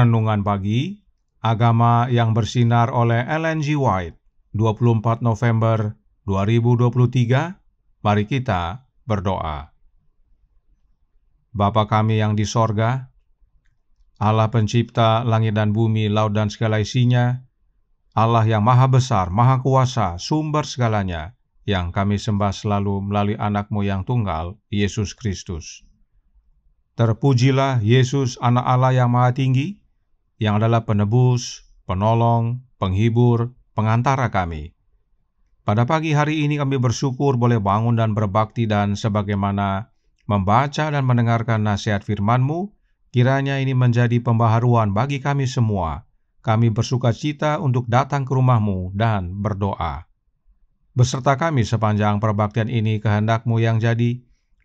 Renungan Pagi, Agama yang Bersinar oleh Ellen G. White, 24 November 2023. Mari kita berdoa. Bapa kami yang di sorga, Allah pencipta langit dan bumi, laut dan segala isinya, Allah yang maha besar, maha kuasa, sumber segalanya, yang kami sembah selalu melalui anak-Mu yang tunggal, Yesus Kristus. Terpujilah Yesus, anak Allah yang maha tinggi, yang adalah penebus, penolong, penghibur, pengantara kami. Pada pagi hari ini kami bersyukur boleh bangun dan berbakti, dan sebagaimana membaca dan mendengarkan nasihat firman-Mu, kiranya ini menjadi pembaharuan bagi kami semua. Kami bersukacita untuk datang ke rumah-Mu dan berdoa. Beserta kami sepanjang perbaktian ini, kehendak-Mu yang jadi.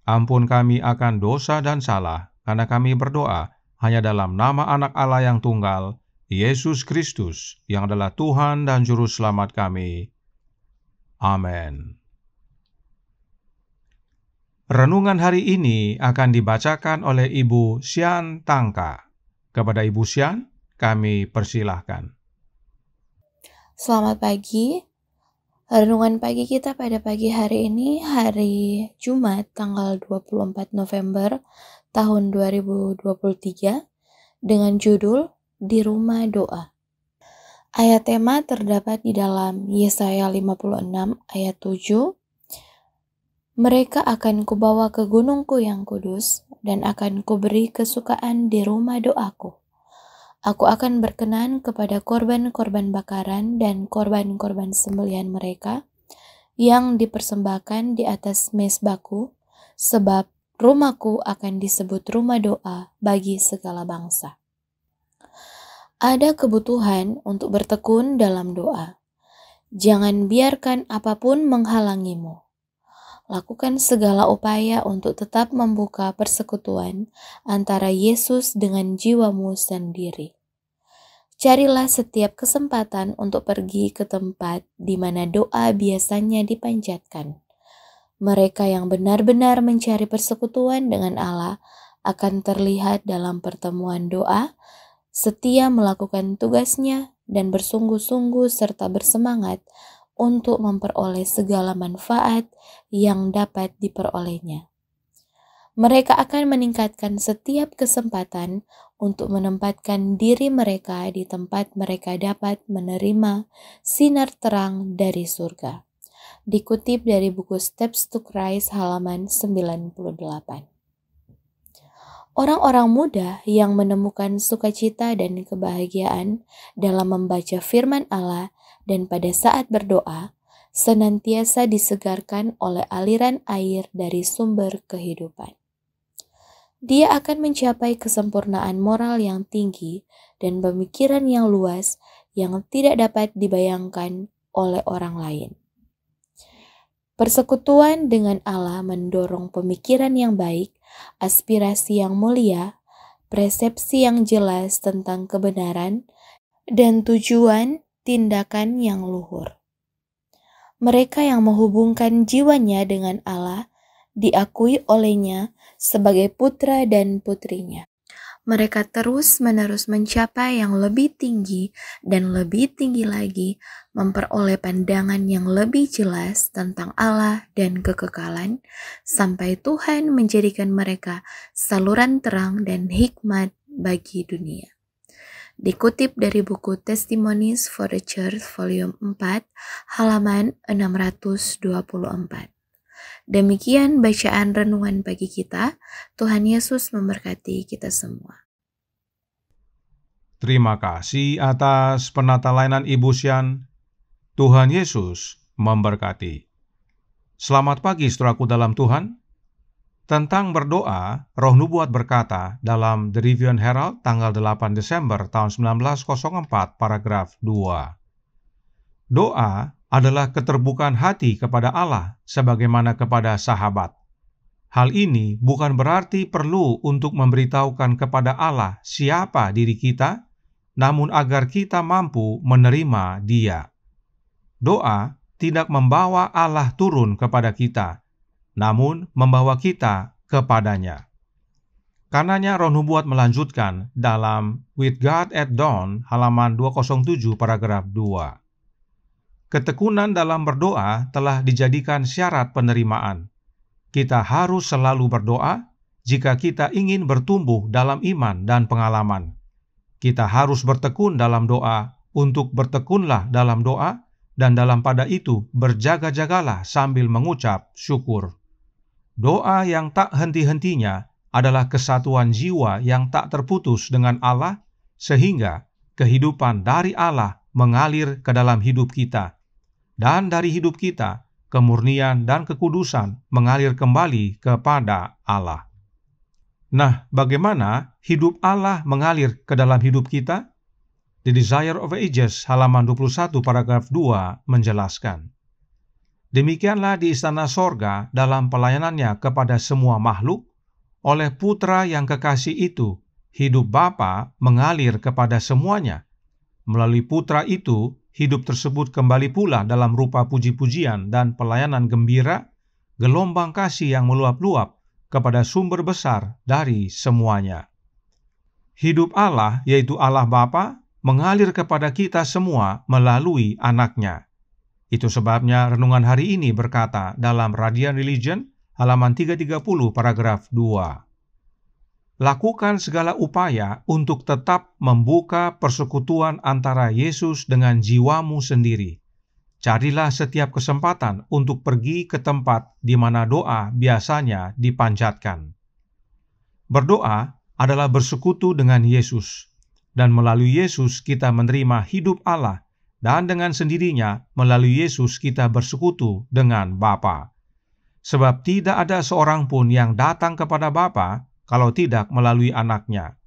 Ampun kami akan dosa dan salah, karena kami berdoa hanya dalam nama Anak Allah yang tunggal, Yesus Kristus, yang adalah Tuhan dan Juru Selamat kami. Amin. Renungan hari ini akan dibacakan oleh Ibu Sian Tangka. Kepada Ibu Sian, kami persilahkan. Selamat pagi. Renungan pagi kita pada pagi hari ini, hari Jumat tanggal 24 November tahun 2023, dengan judul Di Rumah Doa. Ayat tema terdapat di dalam Yesaya 56 ayat 7. Mereka akan kubawa ke gunungku yang kudus, dan akan kuberi kesukaan di rumah doaku. Aku akan berkenan kepada korban-korban bakaran dan korban-korban sembelihan mereka yang dipersembahkan di atas mezbahku, sebab rumahku akan disebut rumah doa bagi segala bangsa. Ada kebutuhan untuk bertekun dalam doa. Jangan biarkan apapun menghalangimu. Lakukan segala upaya untuk tetap membuka persekutuan antara Yesus dengan jiwamu sendiri. Carilah setiap kesempatan untuk pergi ke tempat di mana doa biasanya dipanjatkan. Mereka yang benar-benar mencari persekutuan dengan Allah akan terlihat dalam pertemuan doa, setia melakukan tugasnya, dan bersungguh-sungguh serta bersemangat untuk memperoleh segala manfaat yang dapat diperolehnya. Mereka akan meningkatkan setiap kesempatan untuk menempatkan diri mereka di tempat mereka dapat menerima sinar terang dari surga. Dikutip dari buku Steps to Christ halaman 98. Orang-orang muda yang menemukan sukacita dan kebahagiaan dalam membaca firman Allah dan pada saat berdoa, senantiasa disegarkan oleh aliran air dari sumber kehidupan. Dia akan mencapai kesempurnaan moral yang tinggi dan pemikiran yang luas yang tidak dapat dibayangkan oleh orang lain. Persekutuan dengan Allah mendorong pemikiran yang baik aspirasi yang mulia, persepsi yang jelas tentang kebenaran, dan tujuan tindakan yang luhur. Mereka yang menghubungkan jiwanya dengan Allah diakui olehnya sebagai putra dan putrinya. Mereka terus-menerus mencapai yang lebih tinggi dan lebih tinggi lagi, memperoleh pandangan yang lebih jelas tentang Allah dan kekekalan, sampai Tuhan menjadikan mereka saluran terang dan hikmat bagi dunia. Dikutip dari buku Testimonies for the Church volume 4, halaman 624. Demikian bacaan renungan pagi kita. Tuhan Yesus memberkati kita semua. Terima kasih atas penata layanan Ibu Sian. Tuhan Yesus memberkati. Selamat pagi saudaraku dalam Tuhan. Tentang berdoa, Roh Nubuat berkata dalam The Review and Herald tanggal 8 Desember tahun 1904 paragraf 2. Doa adalah keterbukaan hati kepada Allah sebagaimana kepada sahabat. Hal ini bukan berarti perlu untuk memberitahukan kepada Allah siapa diri kita, namun agar kita mampu menerima Dia. Doa tidak membawa Allah turun kepada kita, namun membawa kita kepadanya. Karenanya Roh Nubuat melanjutkan dalam With God at Dawn halaman 207 paragraf 2. Ketekunan dalam berdoa telah dijadikan syarat penerimaan. Kita harus selalu berdoa jika kita ingin bertumbuh dalam iman dan pengalaman. Kita harus bertekun dalam doa, untuk bertekunlah dalam doa, dan dalam pada itu berjaga-jagalah sambil mengucap syukur. Doa yang tak henti-hentinya adalah kesatuan jiwa yang tak terputus dengan Allah, sehingga kehidupan dari Allah mengalir ke dalam hidup kita. Dan dari hidup kita, kemurnian dan kekudusan mengalir kembali kepada Allah. Nah, bagaimana hidup Allah mengalir ke dalam hidup kita? The Desire of Ages halaman 21 paragraf 2 menjelaskan. Demikianlah di istana sorga dalam pelayanannya kepada semua makhluk, oleh Putra yang kekasih itu, hidup Bapa mengalir kepada semuanya. Melalui Putra itu, hidup tersebut kembali pula dalam rupa puji-pujian dan pelayanan gembira, gelombang kasih yang meluap-luap kepada sumber besar dari semuanya. Hidup Allah, yaitu Allah Bapa, mengalir kepada kita semua melalui anaknya. Itu sebabnya renungan hari ini berkata dalam Radiant Religion, halaman 330 paragraf 2. Lakukan segala upaya untuk tetap membuka persekutuan antara Yesus dengan jiwamu sendiri. Carilah setiap kesempatan untuk pergi ke tempat di mana doa biasanya dipanjatkan. Berdoa adalah bersekutu dengan Yesus, dan melalui Yesus kita menerima hidup Allah, dan dengan sendirinya melalui Yesus kita bersekutu dengan Bapa. Sebab tidak ada seorang pun yang datang kepada Bapa kalau tidak melalui anaknya.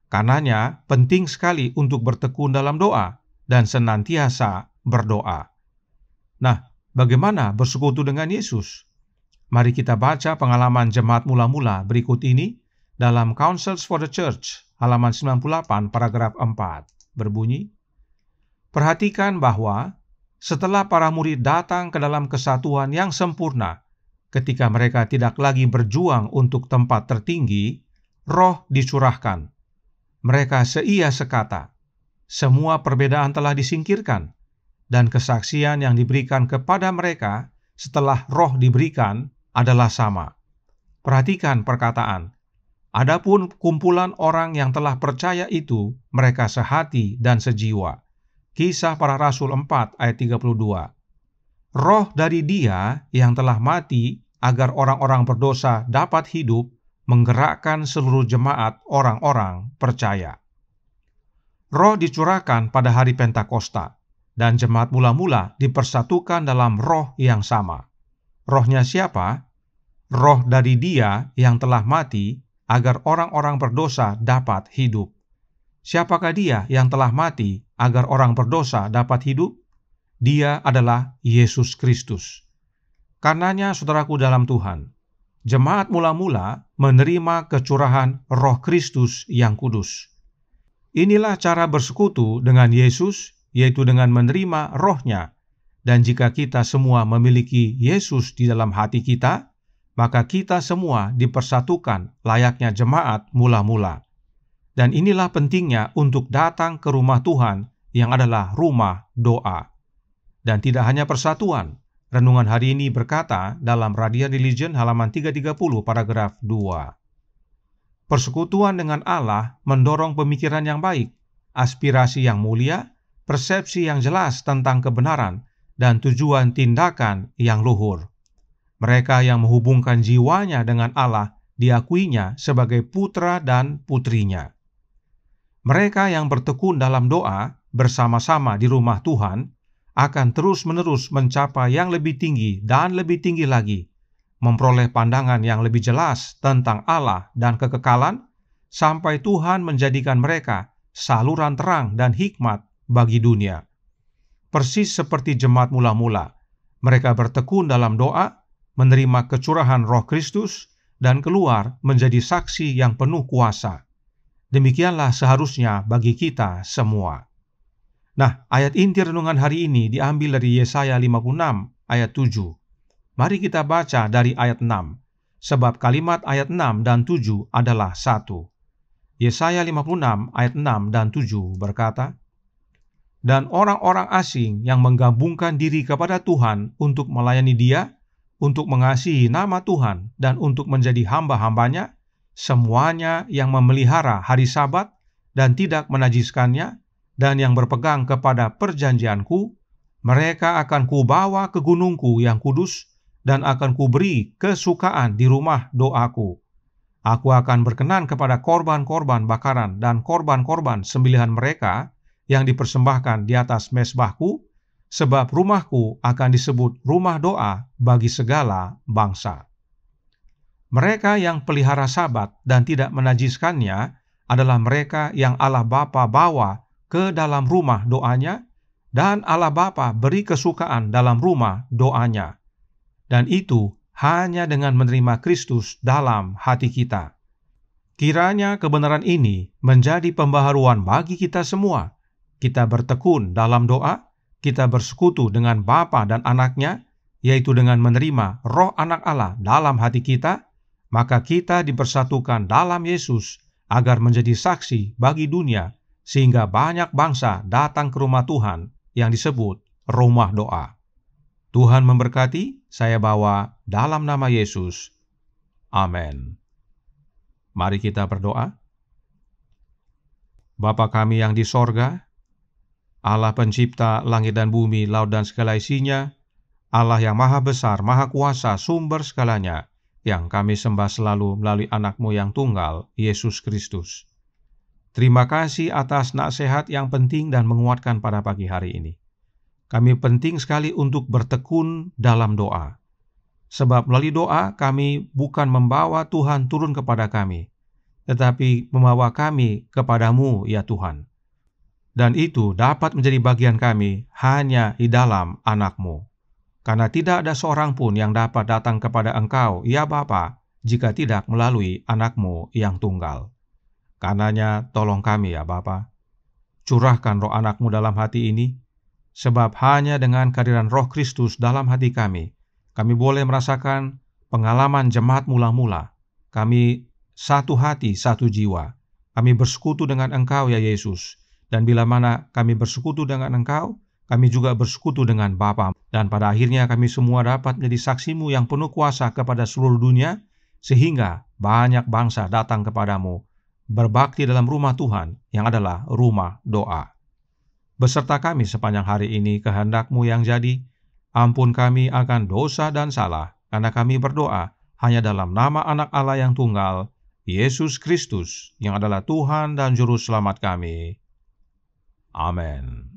Karenanya penting sekali untuk bertekun dalam doa dan senantiasa berdoa. Nah, bagaimana bersekutu dengan Yesus? Mari kita baca pengalaman jemaat mula-mula berikut ini dalam Counsels for the Church, halaman 98, paragraf 4. Berbunyi, perhatikan bahwa setelah para murid datang ke dalam kesatuan yang sempurna, ketika mereka tidak lagi berjuang untuk tempat tertinggi, Roh dicurahkan. Mereka seia sekata. Semua perbedaan telah disingkirkan, dan kesaksian yang diberikan kepada mereka setelah Roh diberikan adalah sama. Perhatikan perkataan. Adapun kumpulan orang yang telah percaya itu, mereka sehati dan sejiwa. Kisah Para Rasul 4 ayat 32. Roh dari Dia yang telah mati agar orang-orang berdosa dapat hidup, menggerakkan seluruh jemaat orang-orang percaya. Roh dicurahkan pada hari Pentakosta, dan jemaat mula-mula dipersatukan dalam roh yang sama. Rohnya siapa? Roh dari Dia yang telah mati agar orang-orang berdosa dapat hidup. Siapakah Dia yang telah mati agar orang berdosa dapat hidup? Dia adalah Yesus Kristus. Karenanya, saudaraku dalam Tuhan, jemaat mula-mula menerima kecurahan Roh Kristus yang kudus. Inilah cara bersekutu dengan Yesus, yaitu dengan menerima Roh-Nya. Dan jika kita semua memiliki Yesus di dalam hati kita, maka kita semua dipersatukan layaknya jemaat mula-mula. Dan inilah pentingnya untuk datang ke rumah Tuhan yang adalah rumah doa. Dan tidak hanya persatuan, renungan hari ini berkata dalam Radiant Religion halaman 330 paragraf 2. Persekutuan dengan Allah mendorong pemikiran yang baik, aspirasi yang mulia, persepsi yang jelas tentang kebenaran, dan tujuan tindakan yang luhur. Mereka yang menghubungkan jiwanya dengan Allah diakuinya sebagai putra dan putrinya. Mereka yang bertekun dalam doa bersama-sama di rumah Tuhan akan terus-menerus mencapai yang lebih tinggi dan lebih tinggi lagi, memperoleh pandangan yang lebih jelas tentang Allah dan kekekalan, sampai Tuhan menjadikan mereka saluran terang dan hikmat bagi dunia. Persis seperti jemaat mula-mula, mereka bertekun dalam doa, menerima kecurahan Roh Kristus, dan keluar menjadi saksi yang penuh kuasa. Demikianlah seharusnya bagi kita semua. Nah, ayat inti renungan hari ini diambil dari Yesaya 56 ayat 7. Mari kita baca dari ayat 6, sebab kalimat ayat 6 dan 7 adalah satu. Yesaya 56 ayat 6 dan 7 berkata, "Dan orang-orang asing yang menggabungkan diri kepada Tuhan untuk melayani Dia, untuk mengasihi nama Tuhan, dan untuk menjadi hamba-hambanya, semuanya yang memelihara hari Sabat dan tidak menajiskannya, dan yang berpegang kepada perjanjianku, mereka akan kubawa ke gunungku yang kudus, dan akan kuberi kesukaan di rumah doaku. Aku akan berkenan kepada korban-korban bakaran dan korban-korban sembelihan mereka, yang dipersembahkan di atas mezbahku, sebab rumahku akan disebut rumah doa bagi segala bangsa." Mereka yang pelihara Sabat dan tidak menajiskannya adalah mereka yang Allah Bapa bawa ke dalam rumah doanya, dan Allah Bapa beri kesukaan dalam rumah doanya. Dan itu hanya dengan menerima Kristus dalam hati kita. Kiranya kebenaran ini menjadi pembaharuan bagi kita semua. Kita bertekun dalam doa, kita bersekutu dengan Bapa dan Anaknya, yaitu dengan menerima Roh Anak Allah dalam hati kita, maka kita dipersatukan dalam Yesus agar menjadi saksi bagi dunia, sehingga banyak bangsa datang ke rumah Tuhan yang disebut rumah doa. Tuhan memberkati, saya bawa dalam nama Yesus. Amin. Mari kita berdoa. Bapa kami yang di sorga, Allah pencipta langit dan bumi, laut dan segala isinya, Allah yang maha besar, maha kuasa, sumber segalanya, yang kami sembah selalu melalui Anak-Mu yang tunggal, Yesus Kristus. Terima kasih atas nasihat yang penting dan menguatkan pada pagi hari ini. Kami penting sekali untuk bertekun dalam doa. Sebab melalui doa kami bukan membawa Tuhan turun kepada kami, tetapi membawa kami kepadamu ya Tuhan. Dan itu dapat menjadi bagian kami hanya di dalam Anak-Mu. Karena tidak ada seorang pun yang dapat datang kepada Engkau, ya Bapa, jika tidak melalui Anak-Mu yang tunggal. Karenanya tolong kami ya Bapa. Curahkan roh Anak-Mu dalam hati ini, sebab hanya dengan kehadiran Roh Kristus dalam hati kami boleh merasakan pengalaman jemaat mula-mula. Kami satu hati, satu jiwa. Kami bersekutu dengan Engkau ya Yesus. Dan bila mana kami bersekutu dengan Engkau, kami juga bersekutu dengan Bapa. Dan pada akhirnya kami semua dapat menjadi saksi-Mu yang penuh kuasa kepada seluruh dunia, sehingga banyak bangsa datang kepadamu, berbakti dalam rumah Tuhan yang adalah rumah doa. Beserta kami sepanjang hari ini kehendak-Mu yang jadi, ampun kami akan dosa dan salah, karena kami berdoa hanya dalam nama Anak Allah yang tunggal, Yesus Kristus, yang adalah Tuhan dan Juru Selamat kami. Amin.